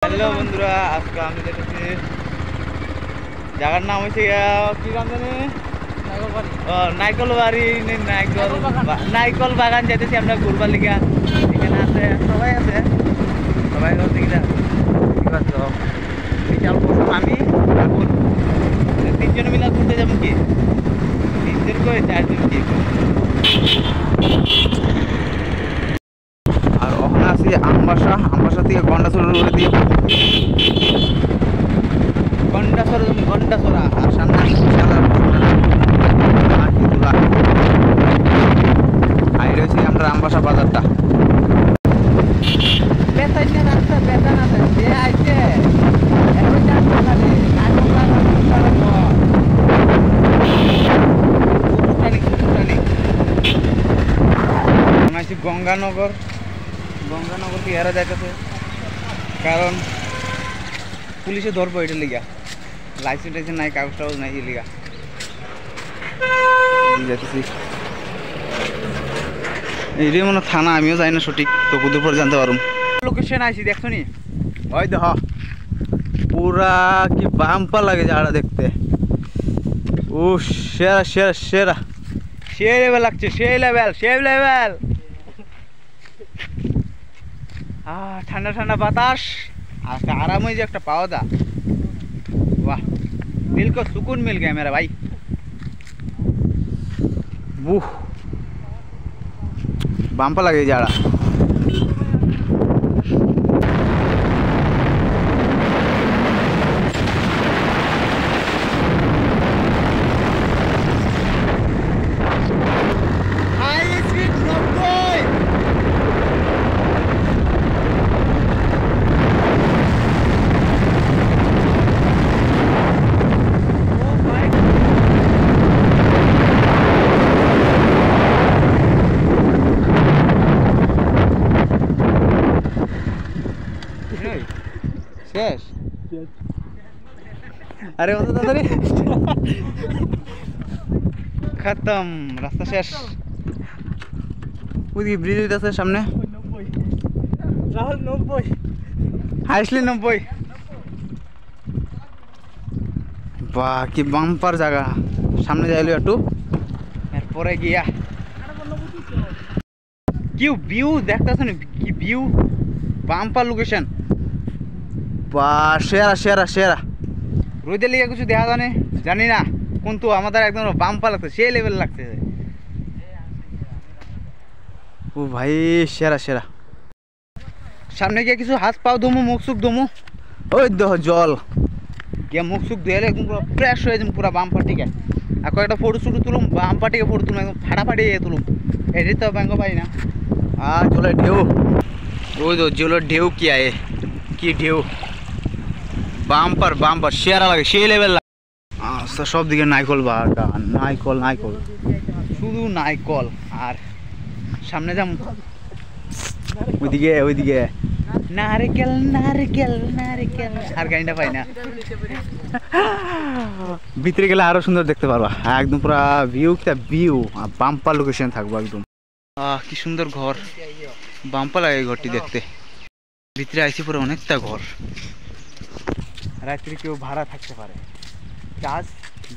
Hello বন্ধুরা, আজকে আমি দেখেছি জায়গার নাম হয়েছে কি নাম জানি, নাইকল বাড়ি, নাইকল বাগান যেতেছি আমরা ঘুরবার লিগা। এখানে আছে সবাই আছে, সবাই বিশাল প্রথম আমি এখন তিনজন মিলে ঘুরতে যাবো কি, তিনজন করে চারজন কি। আর ওখানে আছি আমবাসা থেকে গন্ডাছড়া রোড দিয়ে গন্ডাছড়া আর সামনে আর রয়েছে আমরা আমবাসা বাজারটা। গঙ্গানগর থেকে এরা যাইতেছে, কারণ পুলিশে ধরবো এটা লিগা, লাইসেন্স টাইসেন্স নাই, কাগজ টাগজ নাই, এই লিগা যাইতেছি। এইটাই মনে থানা, আমিও যাই না সঠিক, তো কুদুর পর জানতে পারুম। লোকেশন আইসি দেখছো নি, ওই দেখ পুরা কি বাম্পা লাগে যারা দেখতে। ও সেরা সেরা সেরা সে লেভেল লাগছে, সেই লেভেল। ঠান্ডা ঠান্ডা বাতাস, আজকে आराम যে একটা পাওয়া দা, वाह दिल को सुकून मिल गया मेरा भाई। बुह बाम्पा लगे जाड़ा। শেষ আরে অত তাড়াতাড়ি খতম, রাস্তা শেষ। ওইদিকে ব্রিজ হইতেছে সামনে, রাহুল 90 হাইসলি 90। বাহ কি বাম্পার জায়গা, সামনে যাইলো একটু, এরপরে গিয়া কি ভিউ দেখতেছ, কি ভিউ, বাম্পার লোকেশন। বা সেরা সেরা সেরা, রোদের লিগে কিছু দেখা জানি না, কিন্তু আমাদের একদম বাম্পা লাগছে, সেই লেভেল লাগছে। ও ভাই সেরা সেরা, সামনে গিয়ে কিছু হাত পাও ধুমু, মুখ সুখ ধুমু, ওই দেহ জল গিয়ে মুখ সুখ ধুয়ে একদম পুরো ফ্রেশ হয়ে যাবো পুরো বাম্পাটিকে। আর কয়েকটা ফটো তুলুম, বাম্পাটিকে ফটো তুলুম, একদম ফাটাফাটি তুলুম, এটি তো ব্যাঙ্গ পাই না। আর জলের ঢেউ, ওই তো জলের ঢেউ কি আয়ে, কি ঢেউ, বাম্পার সেরা লাগে, সেই লেভেল লাগে। আচ্ছা সব দিকে নাইকল বাগান, নাইকল শুধু নাইকল। আর সামনে যাম ওইদিকে নারকেল, আর গাড়িটা পাই না, ভিতরে গেলে আরো সুন্দর দেখতে পারবা, একদম পুরা ভিউ বাম্পার লোকেশন থাকবো একদম। কি সুন্দর ঘর, বাম্পা লাগে ঘরটি দেখতে। ভিতরে আইসি পুরো অনেকটা ঘর, রাত্রি কেউ ভাড়া থাকতে পারে, চার্জ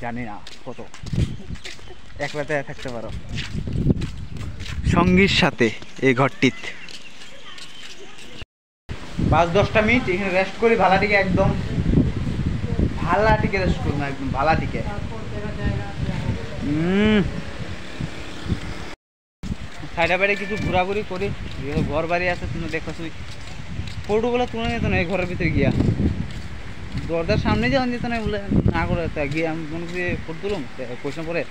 জানি না কত, এক রাতে থাকতে পারো সঙ্গীর সাথে। এই ঘরটিত 5-10টা মিনিট এখানে রেস্ট করি, ভাড়াটিকে একদম ভাড়াটিকে রেস্ট করবো একদম ভাড়াটিকে। সাইডে বাইরে কিছু ঘোরাঘুরি করি, ঘর বাড়ি আছে, তুমি দেখো ফটোগুলো তুলে নিত না এই ঘরের ভিতরে গিয়া, দরজার সামনে যাওয়া যেত না, বলে না করে গিয়ে আমি মনে করি ফটো তুলুম, কোয়েশন পরে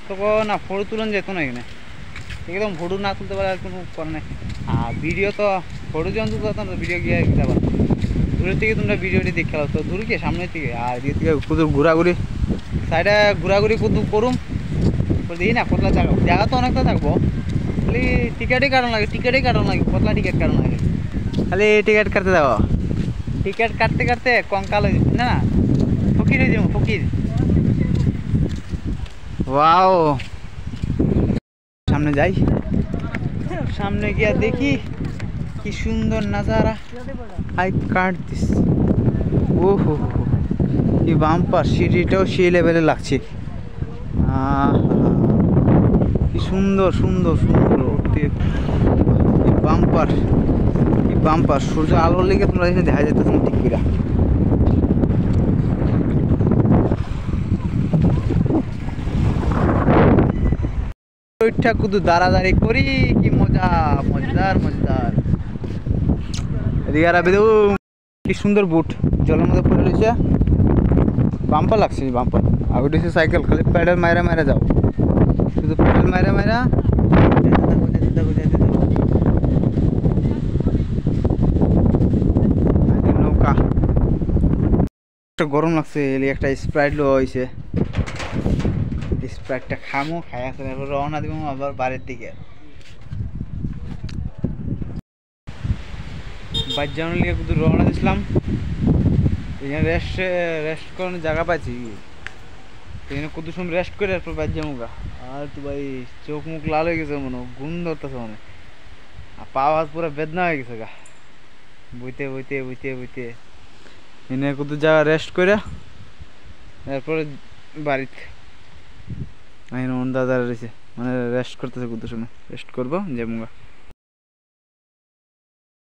তো না ফটো তুলন যেত না এখানে, একদম ফটো না তুলতে পারে আর কোনো করে নাই। আর ভিডিও তো ফটো যখন তুলতে পারতাম, ভিডিও গিয়ে যাবা দূরের থেকে তোমরা ভিডিওটি দেখে খেলাও, তো দূর গিয়ে সামনের থেকে। আর দিকে থেকে কুদুর ঘোরাঘুরি, সাইডে ঘোরাঘুরি কুদুর করুম, দেখি না কতলা জায়গা তো অনেকটা থাকবো, খালি টিকিটই কাটানো লাগে, কতলা টিকিট কাটানো লাগে, খালি টিকিট কাটতে যাবো, টিকিট কাটতে কঙ্কাল হয়ে যাবে না, ফকির হয়ে যাবো ফকির। ওয়াও সামনে যাই, সামনে গিয়া দেখি কি সুন্দর নাজারা আই কাট দিস ও হো হো এই বাম্পার সিঁড়িটাও সেই লেভেলে লাগছে কি সুন্দর সুন্দর সুন্দর বাম্পার এই বাম্পার সূর্য আলোর লেগে তোমরা এখানে দেখা যাইতেছে ঠিক কিরা ওইটা শুধু দাঁড়াদাঁড়ি করি কি মজা মজাদার মজাদার এদিকে আর কি সুন্দর বুট জলের মধ্যে পড়ে রয়েছে বাম্পার লাগছে বাম্পার আর ওইটা হচ্ছে সাইকেল খালি প্যাডেল মাইরা মাইরা যাও শুধু প্যাডেল মাইরা মাইরা নৌকা গরম লাগছে একটা স্প্রাইট লো হয়েছে স্প্রাইটটা খামো খাই আসে রওনা দিব আবার বাড়ির দিকে বাইর জানার লিগে শুধু রওনা দিছিলাম এখানে রেস্ট করানোর জায়গা পাইছি এখানে কত সময় রেস্ট করে এরপর বাইর যাবো গা আর তো ভাই চোখ মুখ লাল হয়ে গেছে মনে গুণ ধরতেছে মনে আর পা হাত পুরো বেদনা হয়ে গেছে গা বইতে বইতে বইতে বইতে এনে কত জায়গা রেস্ট করে এরপরে বাড়িতে দাদা রয়েছে মানে রেস্ট করতেছে কত সময় রেস্ট করবো যাবো গা